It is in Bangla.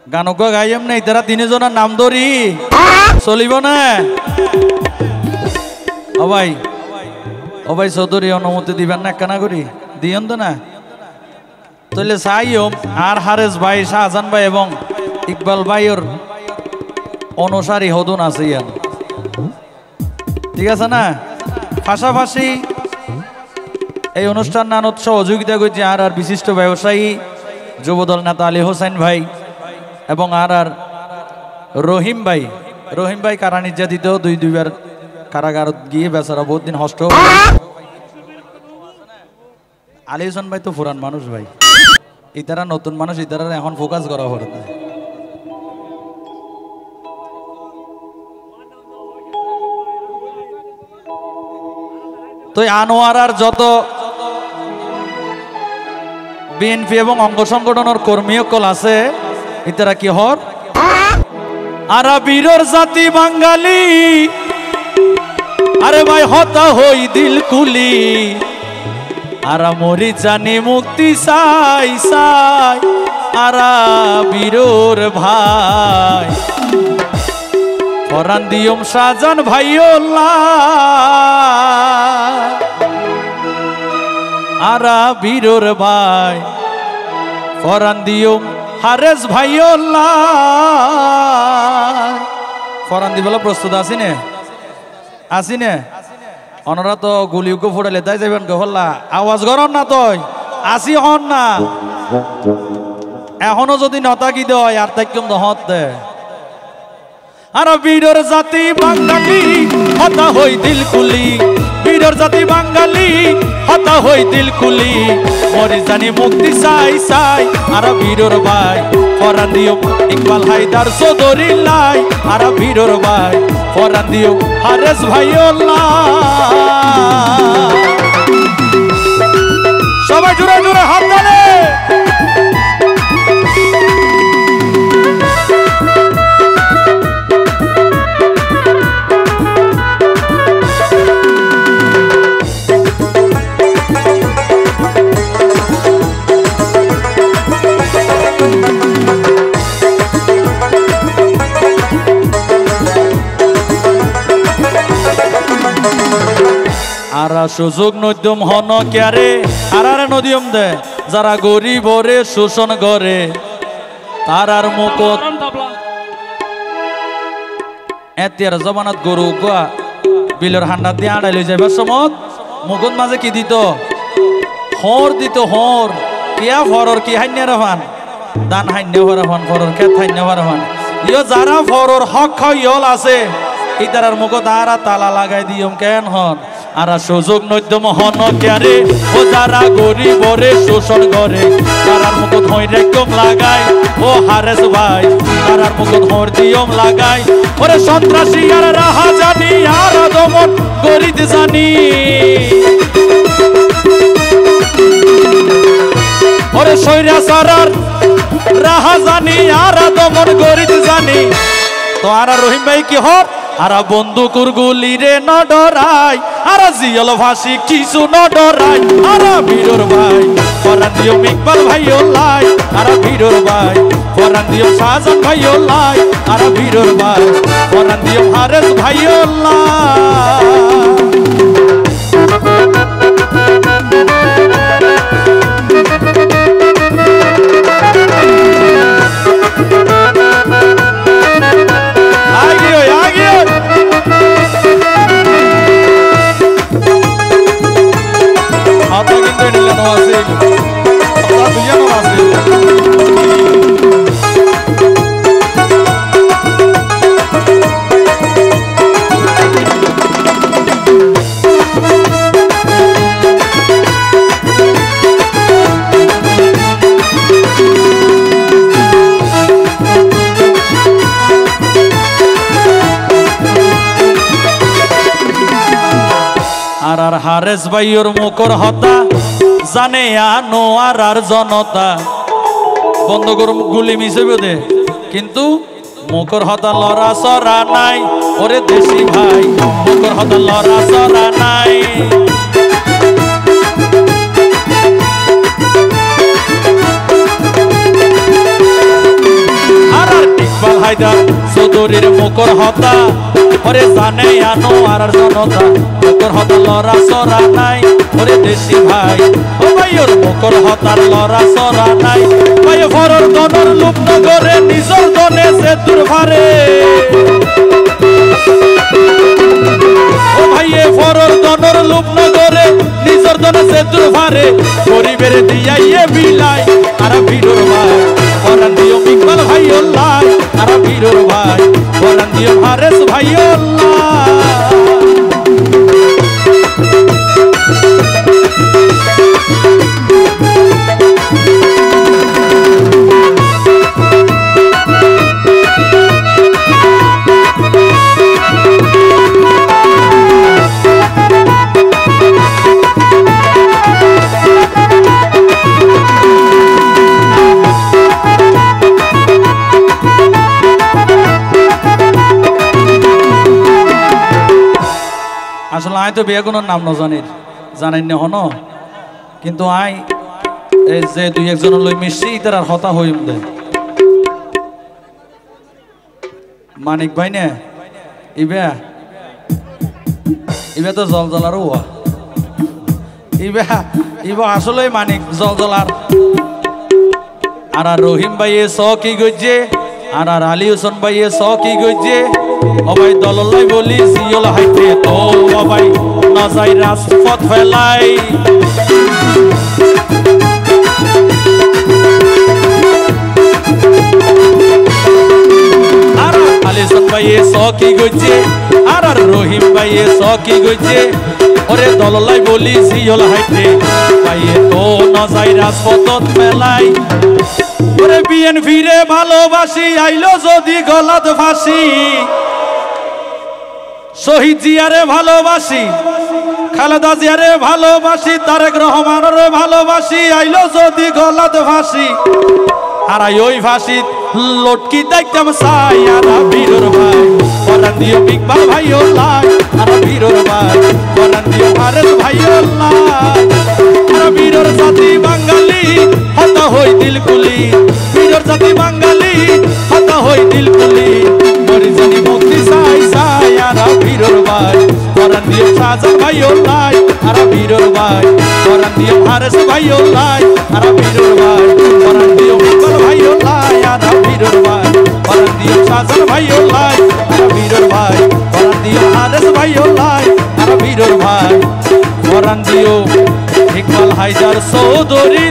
গানক গাইম নাই তারা তিনজনের নাম ধরি চলিব না ও ভাই চৌধুরী অনুমতি দিবেন না কেনা করি দিয়ন তো না তাহলে চাইম আর হারেস ভাই শাহজাহান ভাই এবং ইকবাল ভাইয়ের অনুসারী হদুন আছে ইয়ান ঠিক আছে না পাশাপাশি এই অনুষ্ঠান নানত সহযোগিতা করছে আর বিশিষ্ট ব্যবসায়ী যুবদল নেতা আলী হোসেন ভাই এবং আর রহিম ভাই কারা নির্যাতিত দুইবার কারাগার গিয়ে বেচারা বহুত দিন হষ্ট আলী হোসেন ভাই তো পুরান মানুষ ভাই ইতারা নতুন মানুষ ইতারা এখন ফোকাস করা হলো তো আনোয়ার আর যত বিএনপি এবং অঙ্গ সংগঠনের কর্মী কল আছে ইতারা কি হর আরা বীরর জাতি বাঙালি আরে ভাই হতা হই দিল কুলি আরা মরি জানি মুক্তি চাই চাই আরা বীরর ভাই ফরান দিয়ম শাহজাহান ভাইওল্লা আরা বীরর ভাই ফরান দিয়ম হারেস ভাইওল্লা ফরান দিবলা প্রস্তুত আসি নে অনরা তো গুলিউকে ফুটালে তাই যাবেন গহল্লা আওয়াজ গরম না তই আসি হন না এখনো যদি নতাকি দেয় আর তাই কেমন হত দে আর বীরর জাতি বাঙালি হতা হই দিল কুলি বীরর জাতি বাঙালি হতা হই দিল কুলি মরি জানি মুক্তি চাই চাই আর বীরর ভাই ফরান দিও ইকবাল হায়দার চৌধুরী লাই আর বীরর ভাই ফরান দিও হারেস ভাইওল্লা সবাই জোরে জোরে হাত তালে আরা সুযোগ নদ্যম হন ক্যারে আর নদীম দে যারা গরিব রে শোষণ করে তারার মুকত এতিয়ার জমানাত গরু গোয়া বিলের হান্ডা দিয়ে আড়াই লই যাবার সমত মুকুত মাঝে কি দিত হর দিত হর কিয়া ফরর কি হাইন্য রাফান দান হাইন্য ভারাফান ফরর খেত হাইন্য ভারাফান ইয় যারা ফরর হক খাইল আছে ইতারার মুকত আরা তালা লাগাই দিয়ম কেন হন আর সুযোগ নদ্যম হন ক্যারে ও যারা গরিব রে শোষণ করে তারার মুখত হই রেকম লাগাই ও হারেস ভাই তারার মুখত হর দিয়ম লাগাই ওরে সন্ত্রাসী আর রাহা জানি আর দমন করিতে জানি ওরে সৈরাচারার রাহা জানি আর দমন করিতে জানি তো আর রহিম ভাই কি হর আরা বন্দুকুর গুলি রে ন ডরাই আরা জিয়ল ভাসি কিছু ন ডরাই আরা বীরর ভাই ফরান দিও ইকবাল ভাইও লাই আরা বীরর ভাই ফরান দিও শাহজাহান ভাইও লাই আরা বীরর ভাই ফরান দিও হারেস ভাইও লাই আর হারেস ভাইয়ের মুখর হতা জানে আনোয়ার আর জনতা বন্ধ করুন গুলি মিশে দে কিন্তু মুখর হতা লড়া সরা নাই ওরে দেশি ভাই মুখর হতা লড়া সরা নাই হায়দার চৌধুরীর মুখর হতা ওরে জানে আনো আর জনতা মুখর হতা লড়া সরা নাই ওরে দেশি ভাই ও ভাই ওর মুখর হতার লড়া সরা নাই ভাই ফরর দনর লুপ নগরে নিজর দনে সে দুর্ভারে ও ভাইয়ে ফরর দনর লুপ নগরে নিজর দনে সে দুর্ভারে গরিবের দিয়াইয়ে বিলাই আর ভিড়র ভাই বরান দিও ইকবাল ভাই আল্লাহ আর ভিড়র ভাই বরান দিও হারেস ভাই আল্লাহ আসলে আয় তো বেগুনের নাম ন জানেন না হন কিন্তু আয় এই যে দুই একজন লই মিশছি তার হতা হইম দে মানিক ভাই নে ইবে ইবে তো জল জলার হওয়া ইবে আসলে মানিক জল জলার আর রহিম ভাইয়ে স কি গজ্জে আর আলী হোসেন ভাইয়ে স কি গজ্জে অবাই দললাই বলি জিয়ল হাইতে তো অবাই নজাই রাজপথ ফেলাই আর আলী হোসেন ভাইয়ে স কি গজ্জে আর রহিম ভাইয়ে স কি গজ্জে ওরে দললাই বলি জিয়ল হাইতে ভাইয়ে তো নজাই রাজপথ ফেলাই ওরে বিএনপি রে ভালোবাসি আইলো যদি গলাত ফাঁসি শহীদ জিয়ারে ভালোবাসি খালেদা জিয়ারে ভালোবাসি তারেক রহমানের ভালোবাসি আইলো যদি গলাত ফাঁসি আর ওই ফাঁসি লটকি দেখতাম সাই আর বীরর ভাই বরান দিও ইকবাল ভাই আল্লাহ আর বীরর ভাই বরান দিও হারেস ভাই আল্লাহ আর বীরর জাতি বাঙালি হতা হই দিলকুলি বীরর জাতি বাঙালি হতা হই দিলকুলি মরি জানি মুক্তি সাই সাই আর বীরর ভাই বরান দিও সাজান ভাই আল্লাহ আর বীরর ভাই বরান দিও হারেস ভাই আল্লাহ আর বীরর ভাই বরান দিও ইকবাল ভাই আল্লাহ আর বীরর ভাই বরান দিও সাজান ভাই আল্লাহ আর বীরর ভাই বরান দিও হারেস ভাই আল্লাহ আর বীরর ভাই বরান দিও ইকবাল হায়দার চৌধুরী।